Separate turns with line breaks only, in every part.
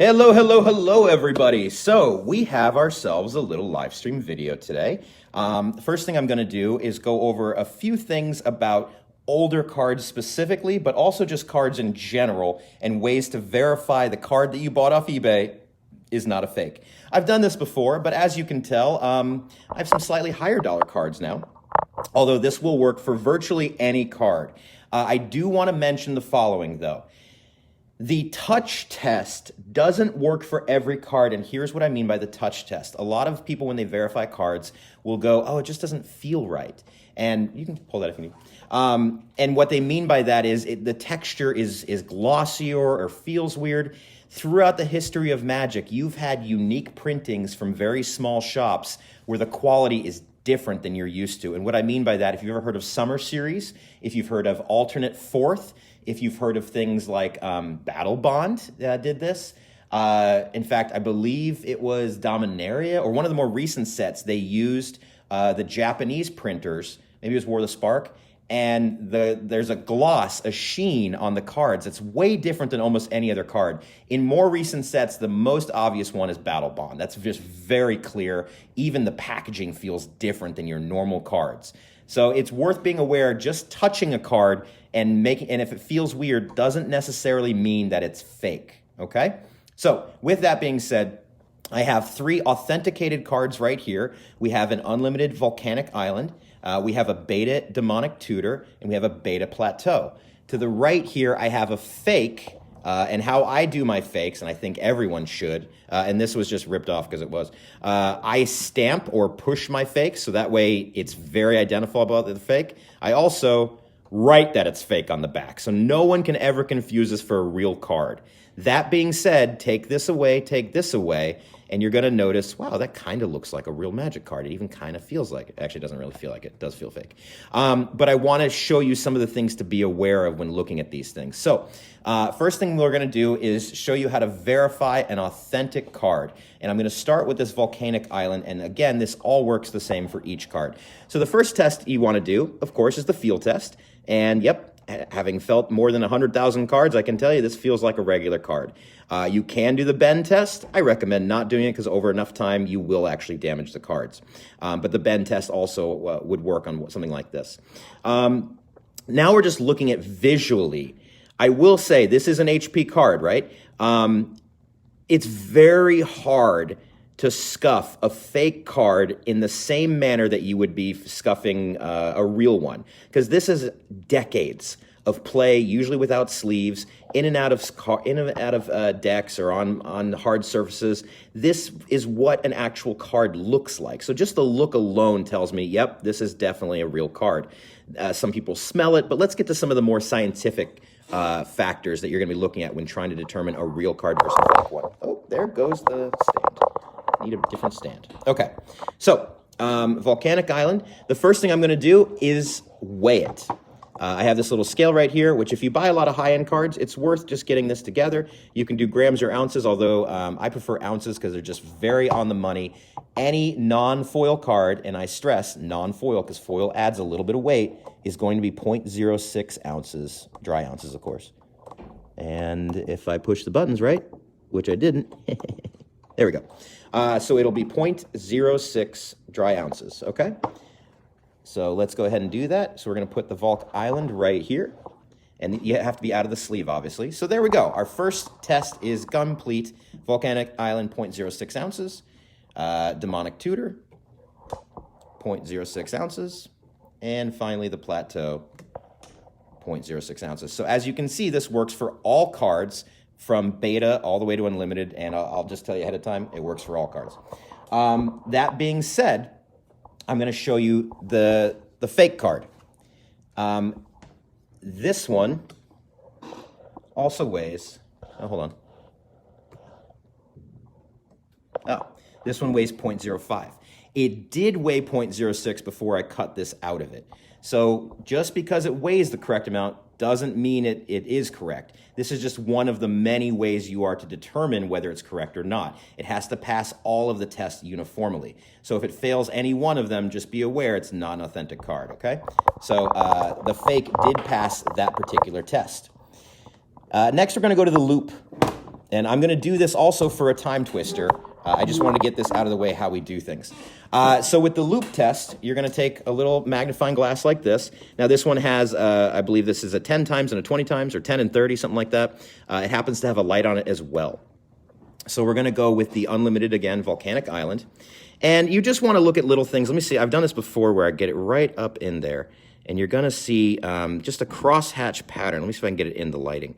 Hello, hello, hello, everybody. So we have ourselves a little live stream video today. The first thing I'm going to do is go over a few things about older cards specifically, but also just cards in general and ways to verify the card that you bought off eBay is not a fake. I've done this before, but as you can tell, I have some slightly higher dollar cards now, although this will work for virtually any card. I do want to mention the following, though. The touch test doesn't work for every card, and here's what I mean by the touch test. A lot of people, when they verify cards, will go, oh, it just doesn't feel right. And you can pull that if you need. And what they mean by that is the texture is glossier or feels weird. Throughout the history of Magic, you've had unique printings from very small shops where the quality is different than you're used to. And what I mean by that, if you've ever heard of Summer Series, if you've heard of Alternate Fourth, if you've heard of things like Battle Bond did this. In fact, I believe it was Dominaria, or one of the more recent sets, they used the Japanese printers, maybe it was War of the Spark, and there's a gloss, a sheen on the cards that's way different than almost any other card. In more recent sets, the most obvious one is Battle Bond. That's just very clear. Even the packaging feels different than your normal cards. So it's worth being aware, just touching a card and if it feels weird doesn't necessarily mean that it's fake, okay? So with that being said, I have 3 authenticated cards right here. We have an unlimited Volcanic Island, we have a beta Demonic Tutor, and we have a beta Plateau. To the right here, I have a fake, and how I do my fakes, and I think everyone should, and this was just ripped off because it was, I stamp or push my fakes, so that way it's very identifiable about the fake. I also write that it's fake on the back, so no one can ever confuse this for a real card. That being said, take this away, and you're going to notice, wow, that kind of looks like a real Magic card. It even kind of feels like it. Actually, it doesn't really feel like it. It does feel fake. But I want to show you some of the things to be aware of when looking at these things. So first thing we're going to do is show you how to verify an authentic card. And I'm going to start with this Volcanic Island. And again, this all works the same for each card. So the first test you want to do, of course, is the feel test. And yep, having felt more than 100,000 cards, I can tell you this feels like a regular card. You can do the bend test. I recommend not doing it because over enough time you will actually damage the cards. But the bend test also would work on something like this. Now we're just looking at visually. I will say this is an HP card, right? It's very hard to scuff a fake card in the same manner that you would be scuffing a real one. Because this is decades of play, usually without sleeves, in and out of decks or on hard surfaces. This is what an actual card looks like. So just the look alone tells me, yep, this is definitely a real card. Some people smell it, but let's get to some of the more scientific factors that you're going to be looking at when trying to determine a real card versus a fake one. Oh, there goes the stand. Need a different stand. Okay, so Volcanic Island. The first thing I'm going to do is weigh it. I have this little scale right here, which if you buy a lot of high-end cards, it's worth just getting this together. You can do grams or ounces, although I prefer ounces because they're just very on the money. Any non-foil card, and I stress non-foil because foil adds a little bit of weight, is going to be 0.06 ounces, dry ounces, of course. And if I push the buttons right, which I didn't, there we go. So it'll be 0.06 dry ounces, okay? So let's go ahead and do that. So we're going to put the Volc Island right here. And you have to be out of the sleeve, obviously. So there we go. Our first test is complete. Volcanic Island, 0.06 ounces. Demonic Tutor, 0.06 ounces. And finally, the Plateau, 0.06 ounces. So as you can see, this works for all cards from beta all the way to unlimited. And I'll just tell you ahead of time, it works for all cards. That being said, I'm going to show you the fake card. This one also weighs, oh, hold on. Oh, this one weighs 0.05. It did weigh 0.06 before I cut this out of it. So just because it weighs the correct amount doesn't mean it is correct. This is just one of the many ways you are to determine whether it's correct or not. It has to pass all of the tests uniformly. So if it fails any one of them, just be aware it's not an authentic card, okay? So the fake did pass that particular test. Next, we're going to go to the loop. And I'm going to do this also for a time twister. I just want to get this out of the way how we do things. So with the loop test, you're going to take a little magnifying glass like this. Now this one has, I believe this is a 10 times and a 20 times, or 10 and 30, something like that. It happens to have a light on it as well. So we're going to go with the unlimited, again, Volcanic Island. And you just want to look at little things. Let me see. I've done this before where I get it right up in there. And you're going to see just a crosshatch pattern. Let me see if I can get it in the lighting.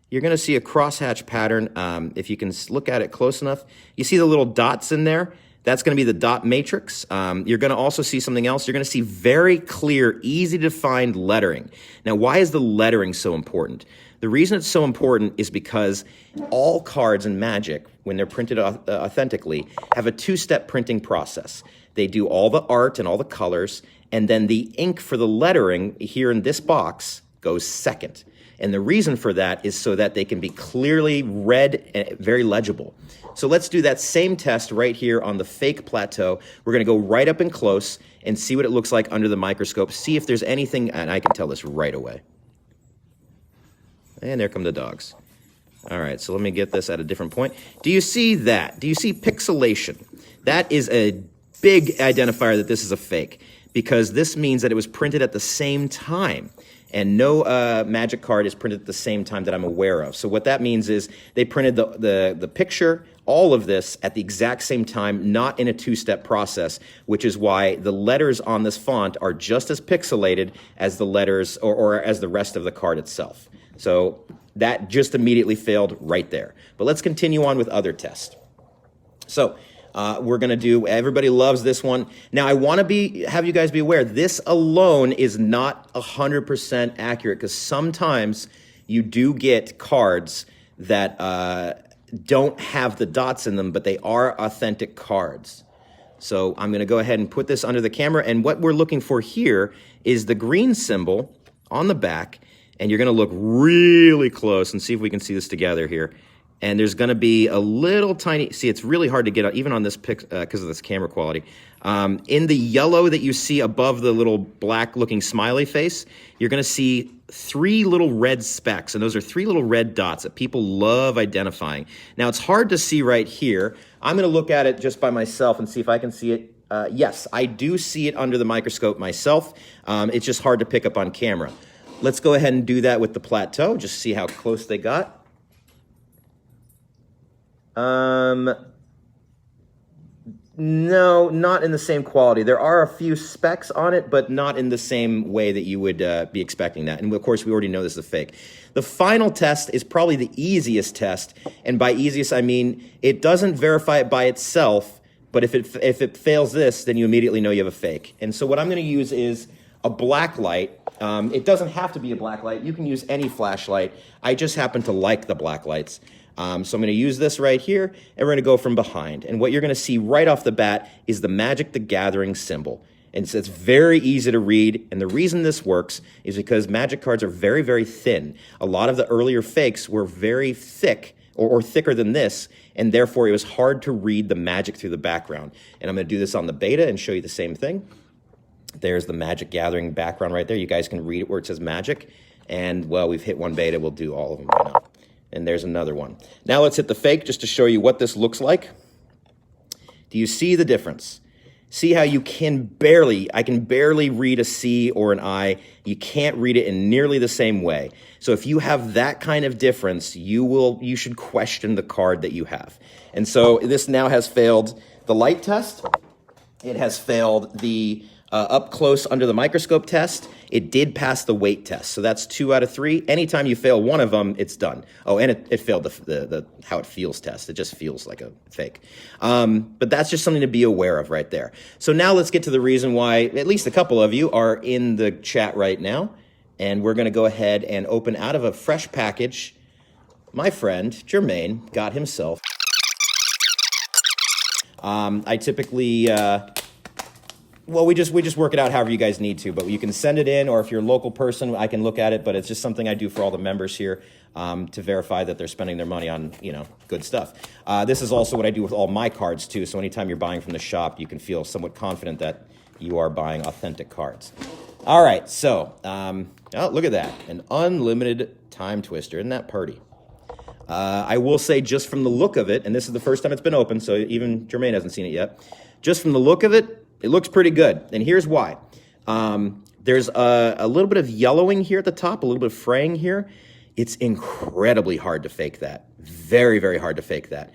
You're going to see a crosshatch pattern. If you can look at it close enough, you see the little dots in there. That's going to be the dot matrix. You're going to also see something else. You're going to see very clear, easy to find lettering. Now, why is the lettering so important? The reason it's so important is because all cards in Magic, when they're printed authentically, have a two-step printing process. They do all the art and all the colors, and then the ink for the lettering here in this box goes second. And the reason for that is so that they can be clearly read and very legible. So let's do that same test right here on the fake plateau. We're going to go right up and close and see what it looks like under the microscope. See if there's anything, and I can tell this right away. And there come the dogs. All right, so let me get this at a different point. Do you see that? Do you see pixelation? That is a big identifier that this is a fake, because this means that it was printed at the same time. And no Magic card is printed at the same time that I'm aware of. So what that means is they printed the picture, all of this, at the exact same time, not in a two-step process, which is why the letters on this font are just as pixelated as the letters or as the rest of the card itself. So that just immediately failed right there. But let's continue on with other tests. So we're going to do, everybody loves this one. Now, I want to have you guys be aware, this alone is not 100% accurate, because sometimes you do get cards that don't have the dots in them, but they are authentic cards. So I'm going to go ahead and put this under the camera, and what we're looking for here is the green symbol on the back, and you're going to look really close and see if we can see this together here. And there's going to be a little tiny, see, it's really hard to get out, even on this pic, because of this camera quality. In the yellow that you see above the little black-looking smiley face, you're going to see 3 little red specks, and those are 3 little red dots that people love identifying. Now, it's hard to see right here. I'm going to look at it just by myself and see if I can see it. Yes, I do see it under the microscope myself. It's just hard to pick up on camera. Let's go ahead and do that with the plateau, just see how close they got. No, not in the same quality. There are a few specks on it, but not in the same way that you would be expecting that. And of course, we already know this is a fake. The final test is probably the easiest test. And by easiest, I mean, it doesn't verify it by itself, but if it fails this, then you immediately know you have a fake. And so what I'm going to use is a black light. It doesn't have to be a black light. You can use any flashlight. I just happen to like the black lights. So I'm going to use this right here, and we're going to go from behind. And what you're going to see right off the bat is the Magic the Gathering symbol. And so it's very easy to read, and the reason this works is because Magic cards are very, very thin. A lot of the earlier fakes were very thick, or thicker than this, and therefore it was hard to read the Magic through the background. And I'm going to do this on the beta and show you the same thing. There's the Magic Gathering background right there. You guys can read it where it says Magic. And, well, we've hit one beta. We'll do all of them right now. And there's another one. Now let's hit the fake just to show you what this looks like. Do you see the difference? See how you can I can barely read a C or an I. You can't read it in nearly the same way. So if you have that kind of difference, you should question the card that you have. And so this now has failed the light test. It has failed the up close under the microscope test. It did pass the weight test. So that's 2 out of 3. Anytime you fail one of them, it's done. Oh, and it failed the how it feels test. It just feels like a fake. But that's just something to be aware of right there. So now let's get to the reason why at least a couple of you are in the chat right now. And we're going to go ahead and open out of a fresh package. My friend, Jermaine, got himself. I typically... well, we just work it out however you guys need to, but you can send it in, or if you're a local person, I can look at it, but it's just something I do for all the members here to verify that they're spending their money on, good stuff. This is also what I do with all my cards, too, so anytime you're buying from the shop, you can feel somewhat confident that you are buying authentic cards. All right, so, oh, look at that, an unlimited time twister. Isn't that pretty? I will say just from the look of it, and this is the first time it's been opened, so even Jermaine hasn't seen it yet. Just from the look of it, it looks pretty good. And here's why. There's a little bit of yellowing here at the top, a little bit of fraying here. It's incredibly hard to fake that. Very, very hard to fake that.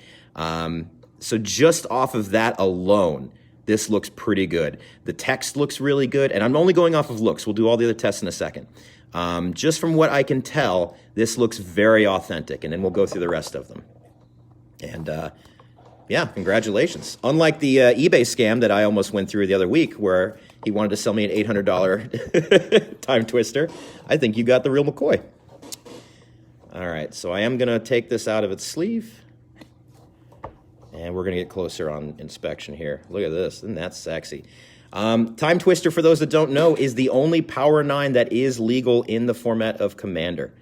So just off of that alone, this looks pretty good. The text looks really good, and I'm only going off of looks. We'll do all the other tests in a second. Just from what I can tell, this looks very authentic, and then we'll go through the rest of them. And yeah, congratulations. Unlike the eBay scam that I almost went through the other week where he wanted to sell me an $800 time twister, I think you got the real McCoy. All right, so I am going to take this out of its sleeve. And we're going to get closer on inspection here. Look at this. Isn't that sexy? Time Twister, for those that don't know, is the only Power 9 that is legal in the format of Commander.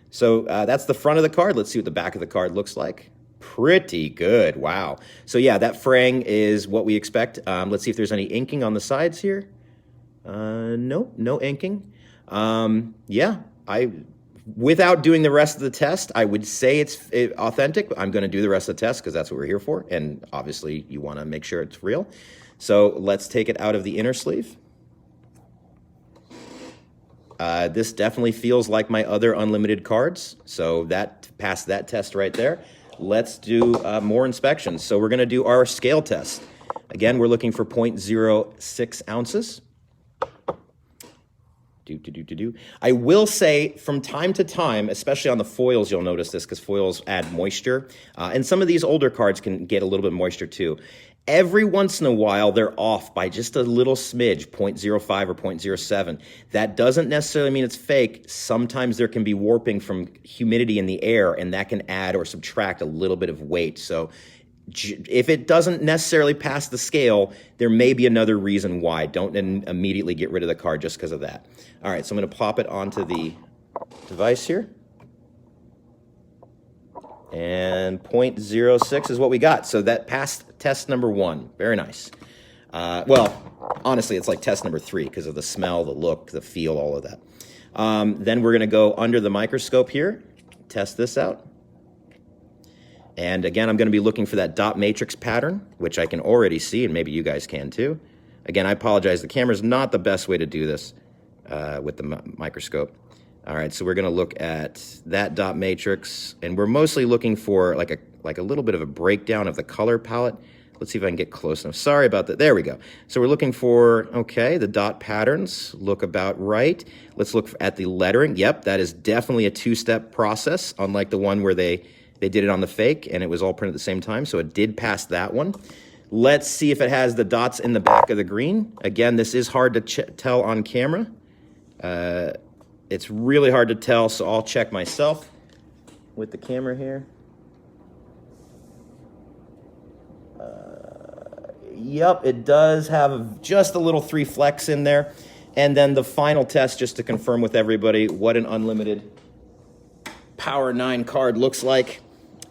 So that's the front of the card. Let's see what the back of the card looks like. Pretty good. Wow. So yeah, that fraying is what we expect. Let's see if there's any inking on the sides here. Nope, no inking. Yeah, without doing the rest of the test, I would say it's authentic, but I'm going to do the rest of the test because that's what we're here for. And obviously, you want to make sure it's real. So let's take it out of the inner sleeve. This definitely feels like my other unlimited cards. So that passed that test right there. Let's do more inspections. So we're going to do our scale test. Again, we're looking for 0.06 ounces. I will say from time to time, especially on the foils, you'll notice this because foils add moisture. And some of these older cards can get a little bit moisture too. Every once in a while, they're off by just a little smidge, 0.05 or 0.07. That doesn't necessarily mean it's fake. Sometimes there can be warping from humidity in the air, and that can add or subtract a little bit of weight. So if it doesn't necessarily pass the scale, there may be another reason why. Don't immediately get rid of the card just because of that. All right, so I'm going to pop it onto the device here. And 0.06 is what we got. So that passed test number 1. Very nice. Well, honestly, it's like test number 3 because of the smell, the look, the feel, all of that. Then we're going to go under the microscope here, test this out. And again, I'm going to be looking for that dot matrix pattern, which I can already see, and maybe you guys can too. Again, I apologize. The camera's not the best way to do this with the microscope. All right, so we're going to look at that dot matrix, and we're mostly looking for like a little bit of a breakdown of the color palette. Let's see if I can get close enough. Sorry about that. There we go. So we're looking for, okay, the dot patterns look about right. Let's look at the lettering. Yep, that is definitely a two-step process, unlike the one where they did it on the fake and it was all printed at the same time, so it did pass that one. Let's see if it has the dots in the back of the green. Again, this is hard to tell on camera. It's really hard to tell, so I'll check myself with the camera here. Yep, it does have just a little 3 flecks in there. And then the final test, just to confirm with everybody what an unlimited Power 9 card looks like.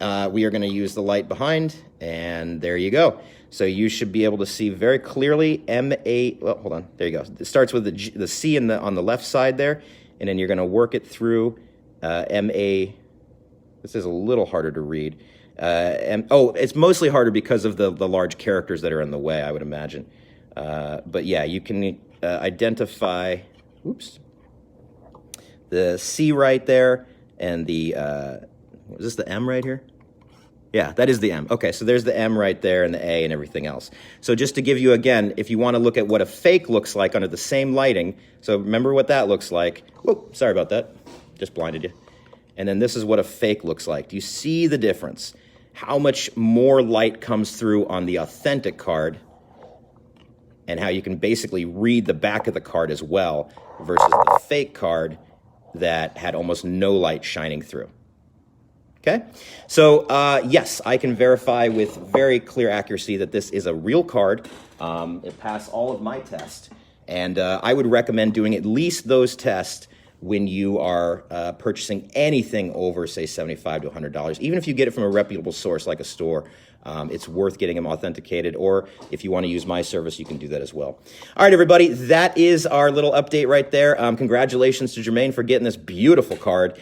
We are going to use the light behind, and there you go. So you should be able to see very clearly M8. Well, hold on. There you go. It starts with the C on the left side there, and then you're going to work it through MA. This is a little harder to read. It's mostly harder because of the large characters that are in the way, I would imagine. But yeah, you can identify, oops, the C right there, and the, is this the M right here? Yeah, that is the M. Okay, so there's the M right there and the A and everything else. So just to give you, again, if you want to look at what a fake looks like under the same lighting, so remember what that looks like. Whoa, sorry about that. Just blinded you. And then this is what a fake looks like. Do you see the difference? How much more light comes through on the authentic card and how you can basically read the back of the card as well versus the fake card that had almost no light shining through. Okay, so yes, I can verify with very clear accuracy that this is a real card. It passed all of my tests, and I would recommend doing at least those tests when you are purchasing anything over, say, $75 to $100. Even if you get it from a reputable source like a store, it's worth getting them authenticated. Or if you want to use my service, you can do that as well. All right, everybody, that is our little update right there. Congratulations to Jermaine for getting this beautiful card.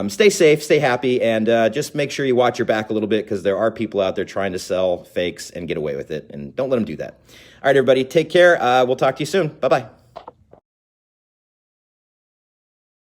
Stay safe, stay happy, and just make sure you watch your back a little bit, because there are people out there trying to sell fakes and get away with it, and don't let them do that. All right, everybody, take care. We'll talk to you soon. Bye-bye.